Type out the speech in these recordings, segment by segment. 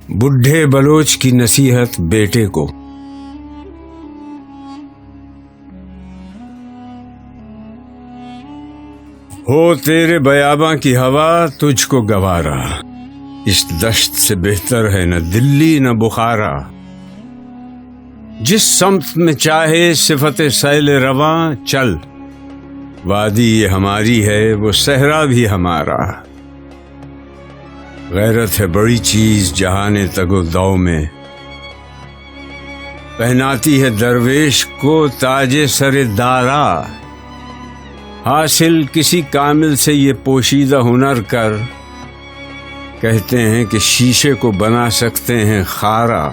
بڈھے بلوچ کی نصیحت بیٹے کو۔ ہو تیرے بیاباں کی ہوا تجھ کو گوارا، اس دشت سے بہتر ہے نہ دلی نہ بخارا۔ جس سمت میں چاہے صفت سیل رواں چل، وادی یہ ہماری ہے وہ صحرا بھی ہمارا۔ غیرت ہے بڑی چیز جہان تگ و دو میں، پہناتی ہے درویش کو تاج سر دارا۔ حاصل کسی کامل سے یہ پوشیدہ ہنر کر، کہتے ہیں کہ شیشے کو بنا سکتے ہیں خارا۔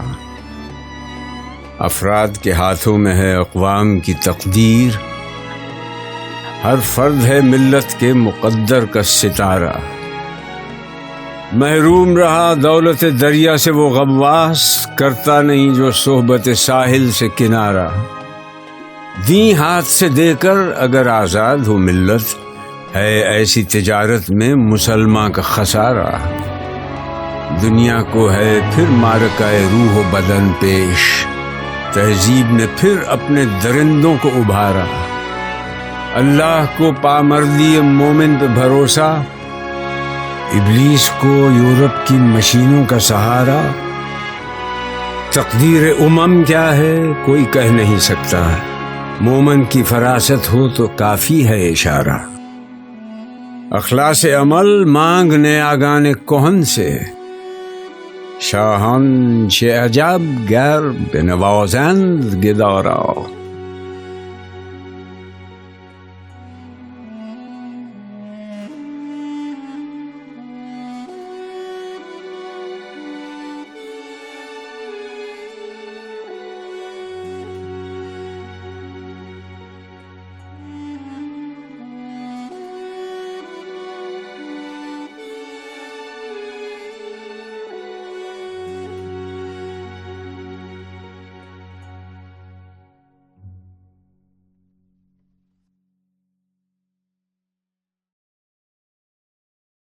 افراد کے ہاتھوں میں ہے اقوام کی تقدیر، ہر فرد ہے ملت کے مقدر کا ستارہ۔ محروم رہا دولت دریا سے وہ غواص، کرتا نہیں جو صحبت ساحل سے کنارہ۔ دیں ہاتھ سے دے کر اگر آزاد ہو ملت، ہے ایسی تجارت میں مسلمان کا خسارہ۔ دنیا کو ہے پھر معرکہ روح و بدن پیش، تہذیب نے پھر اپنے درندوں کو ابھارا۔ اللہ کو پامردی مومن پہ بھروسہ، ابلیس کو یورپ کی مشینوں کا سہارا۔ تقدیر امم کیا ہے کوئی کہہ نہیں سکتا، مومن کی فراست ہو تو کافی ہے اشارہ۔ اخلاص عمل مانگ نیاگان کہن سے، شاہان چه عجب گر به نوازند گدارا۔